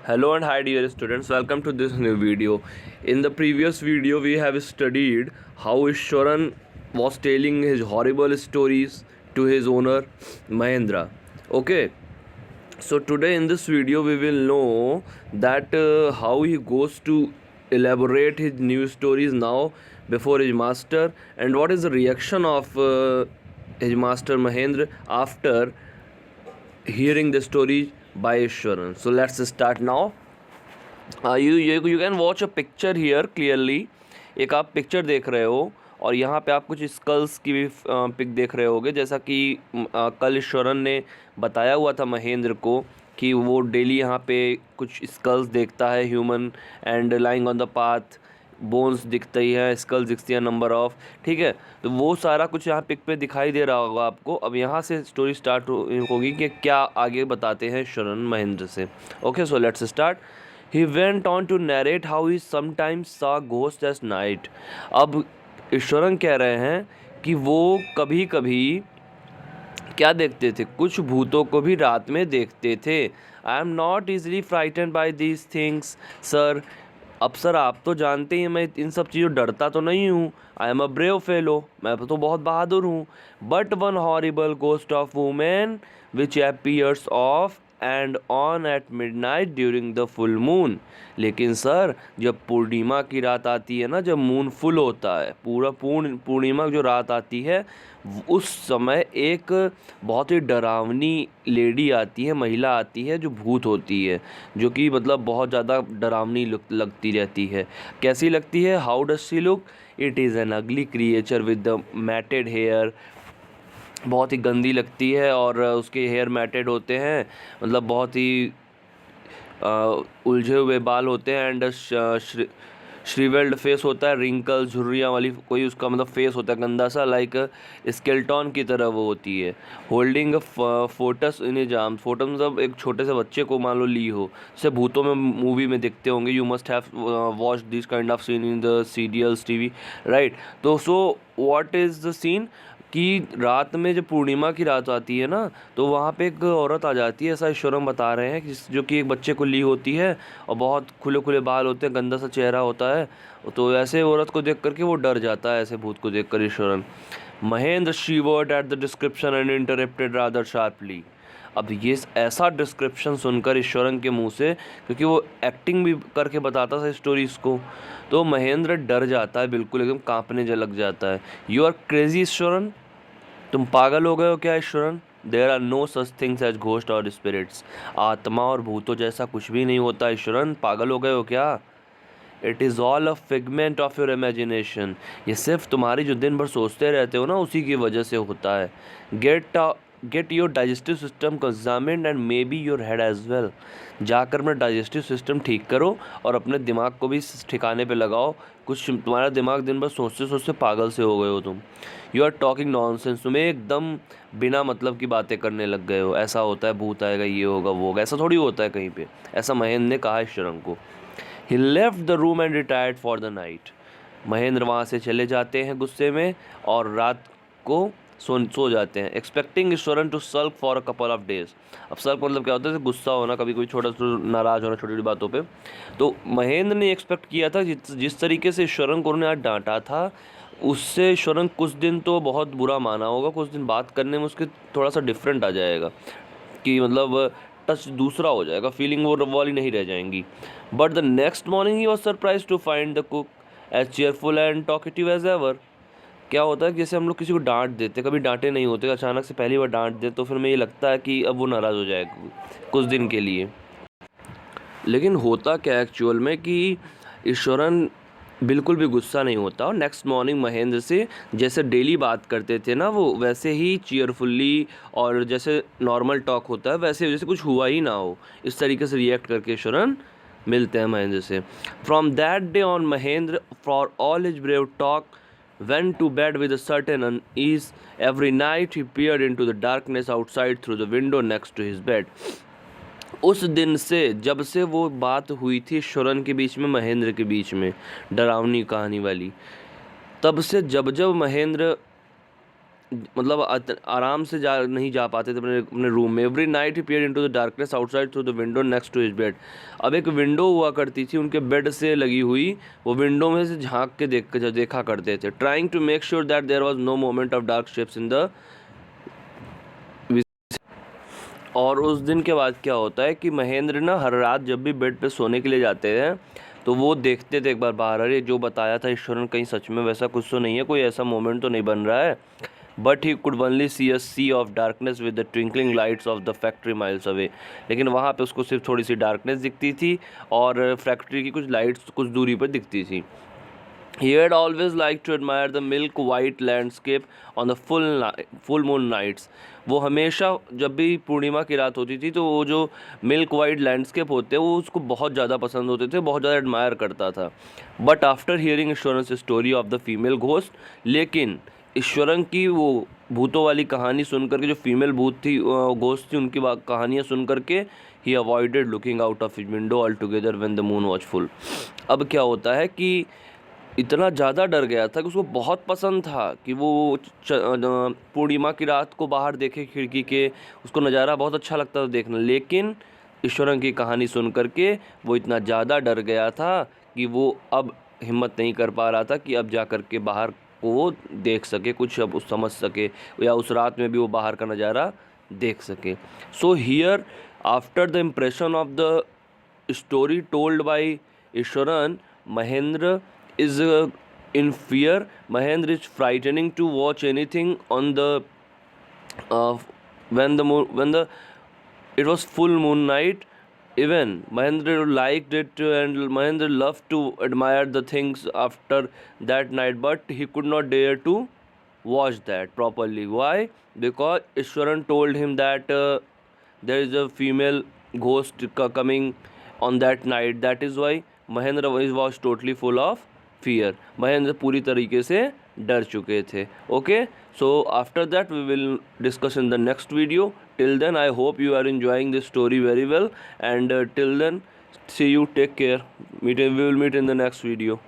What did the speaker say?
Hello and hi dear students, welcome to this new video. In the previous video we have studied how Ishwaran was telling his horrible stories to his owner Mahendra. Okay, so today in this video we will know that how he goes to elaborate his new stories now before his master, and what is the reaction of his master Mahendra after hearing the story by Ishwaran. So let's start now. You can watch a picture here clearly. एक आप picture देख रहे हो और यहाँ पे आप कुछ स्कल्स की भी पिक देख रहे होगे, जैसा कि कल ईश्वरन ने बताया हुआ था महेंद्र को कि वो डेली यहाँ पे कुछ स्कल्स देखता है human and lying on the path, bones दिखती है, स्कल्स दिखती है, नंबर ऑफ, ठीक है। तो वो सारा कुछ यहाँ पिक पे दिखाई दे रहा होगा आपको। अब यहाँ से स्टोरी स्टार्ट होगी कि क्या आगे बताते हैं ईश्वरन महेंद्र से। Okay, so let's start. He went on to narrate how he sometimes saw ghosts at night. अब ईश्वरन कह रहे हैं कि वो कभी कभी क्या देखते थे, कुछ भूतों को भी रात में देखते थे। I am not easily frighten by these things sir. अब सर आप तो जानते ही मैं इन सब चीज़ों डरता तो नहीं हूँ। I am a brave fellow, मैं तो बहुत बहादुर हूँ। But one horrible ghost of women which appears off and on at midnight during the full moon. लेकिन सर जब पूर्णिमा की रात आती है ना, जब मून फुल होता है, पूरा पूर्णिमा जो रात आती है, उस समय एक बहुत ही डरावनी लेडी आती है, महिला आती है जो भूत होती है, जो कि मतलब बहुत ज़्यादा डरावनी लगती रहती है। कैसी लगती है? How does she look? It is an ugly creature with the matted hair. बहुत ही गंदी लगती है और उसके हेयर मैटेड होते हैं, मतलब बहुत ही उलझे हुए बाल होते हैं एंड श्रीवेल्ड फेस होता है, रिंकल झुर्रियाँ वाली कोई उसका मतलब फेस होता है गंदा सा, लाइक स्केल्टन की तरह वो होती है। होल्डिंग फोटस इन एज आर्म्स। फोटस मतलब एक छोटे से बच्चे को मान लो ली हो, जैसे भूतों में मूवी में देखते होंगे। You must have watch this kind of scene in the serials TV, right. तो so what is the scene कि रात में जब पूर्णिमा की रात आती है ना, तो वहाँ पे एक औरत आ जाती है, ऐसा ईश्वरम बता रहे हैं, कि जो कि एक बच्चे को ली होती है और बहुत खुले खुले बाल होते हैं, गंदा सा चेहरा होता है। तो ऐसे औरत को देख करके वो डर जाता है, ऐसे भूत को देख कर Eswaran. Mahendra शिवर्ड at the description and interrupted rather sharply. अब ये ऐसा डिस्क्रिप्शन सुनकर ईश्वरन के मुंह से, क्योंकि वो एक्टिंग भी करके बताता था स्टोरीज़ को, तो महेंद्र डर जाता है, बिल्कुल एकदम कांपने लग जाता है। यू आर क्रेजी ईश्वरन, तुम पागल हो गए हो क्या Ishwaran? There are no such things as ghost और स्पिरिट्स। आत्मा और भूतों जैसा कुछ भी नहीं होता ईश्वरन, पागल हो गए हो क्या? It is all a figment of your imagination. ये सिर्फ तुम्हारी जो दिन भर सोचते रहते हो ना, उसी की वजह से होता है। Get your digestive system examined and may be your head as well. जाकर अपना डाइजेस्टिव सिस्टम ठीक करो और अपने दिमाग को भी ठिकाने पे लगाओ। कुछ तुम्हारा दिमाग दिन भर सोचते सोचते पागल से हो गए हो तुम। यू आर टॉकिंग नॉनसेंस, तुम्हें एकदम बिना मतलब की बातें करने लग गए हो। ऐसा होता है, भूत आएगा, ये होगा, वो होगा, ऐसा थोड़ी होता है कहीं पे। ऐसा महेंद्र ने कहा ईश्वरन को। He left the room and retired for the night. Mahendra वहाँ से चले जाते हैं गुस्से में और रात को सो जाते हैं। Expecting Ishwaran to sulk for a couple of days. अब सल्क मतलब क्या होता है? गुस्सा होना, कभी कोई छोटा सा नाराज़ होना छोटी छोटी बातों पे। तो महेंद्र ने एक्सपेक्ट किया था जिस तरीके से ईश्वरन को उन्होंने आज डांटा था, उससे ईश्वरन कुछ दिन तो बहुत बुरा माना होगा, कुछ दिन बात करने में उसके थोड़ा सा डिफरेंट आ जाएगा, कि मतलब टच दूसरा हो जाएगा, फीलिंग वो वाली नहीं रह जाएंगी। But the next morning he was surprise to find the cook as cheerful and talkative as ever. क्या होता है कि जैसे हम लोग किसी को डांट देते, कभी डांटे नहीं होते, अचानक से पहली बार डांट दे तो फिर हमें ये लगता है कि अब वो नाराज़ हो जाएगा कुछ दिन के लिए। लेकिन होता क्या एक्चुअल में कि ईश्वरन बिल्कुल भी गुस्सा नहीं होता, और नेक्स्ट मॉर्निंग महेंद्र से जैसे डेली बात करते थे ना, वो वैसे ही चीयरफुल्ली और जैसे नॉर्मल टॉक होता है वैसे, जैसे कुछ हुआ ही ना हो, इस तरीके से रिएक्ट करके ईश्वरन मिलते हैं महेंद्र से। From that day on Mahendra, for all his brave talk, went to bed with a certain unease. Every night he peered into the darkness outside through the window next to his bed. उस दिन से, जब से वो बात हुई थी ईश्वरन के बीच में महेंद्र के बीच में, डरावनी कहानी वाली, तब से जब जब महेंद्र मतलब आराम से नहीं जा पाते थे अपने अपने रूम में। Every night he peered into the darkness outside through the window next to his bed. अब एक विंडो हुआ करती थी उनके बेड से लगी हुई, वो विंडो में से झांक के देखा करते थे। Trying to make sure that there was no moment of dark shapes in the. और उस दिन के बाद क्या होता है कि महेंद्र ना हर रात जब भी बेड पे सोने के लिए जाते हैं तो वो देखते थे एक बार बाहर, अरे जो बताया था ईश्वरन कहीं सच में वैसा कुछ तो नहीं है, कोई ऐसा मोमेंट तो नहीं बन रहा है। But he could only see a sea of darkness with the twinkling lights of the factory miles away. लेकिन वहाँ पे उसको सिर्फ थोड़ी सी डार्कनेस दिखती थी और फैक्ट्री की कुछ लाइट्स कुछ दूरी पर दिखती थी। He had always liked to admire the milk white landscape on the full moon nights. वो हमेशा जब भी पूर्णिमा की रात होती थी तो वो जो मिल्क वाइट लैंडस्केप होते हैं वो उसको बहुत ज़्यादा पसंद होते थे, बहुत ज़्यादा एडमायर करता था। But after hearing Eswaran story of the female ghost, लेकिन ईश्वरन की वो भूतों वाली कहानी सुन करके, जो फीमेल भूत थी घोस्ट थी, उनकी कहानियाँ सुन करके he avoided looking out of his window altogether when the moon was full. अब क्या होता है कि इतना ज़्यादा डर गया था कि उसको बहुत पसंद था कि वो पूर्णिमा की रात को बाहर देखे खिड़की के, उसको नज़ारा बहुत अच्छा लगता था देखना। लेकिन ईश्वरन की कहानी सुन करके वो इतना ज़्यादा डर गया था कि वो अब हिम्मत नहीं कर पा रहा था कि अब जा कर के बाहर को वो देख सके, कुछ अब उस समझ सके, या उस रात में भी वो बाहर का नज़ारा देख सके। So here after the impression of the story told by Ishwaran, Mahendra is in fear. Mahendra is frightening to watch anything on the uh, when the it was full moon night. Even Mahendra liked it and Mahendra loved to admire the things after that night, but he could not dare to watch that properly. Why? Because Ishwaran told him that there is a female ghost coming on that night. That is why Mahendra was totally full of fear. Mahendra पूरी तरीके से डर चुके थे. Okay, so after that we will discuss in the next video. Till then, I hope you are enjoying this story very well, and till then, see you, take care. We will meet in the next video.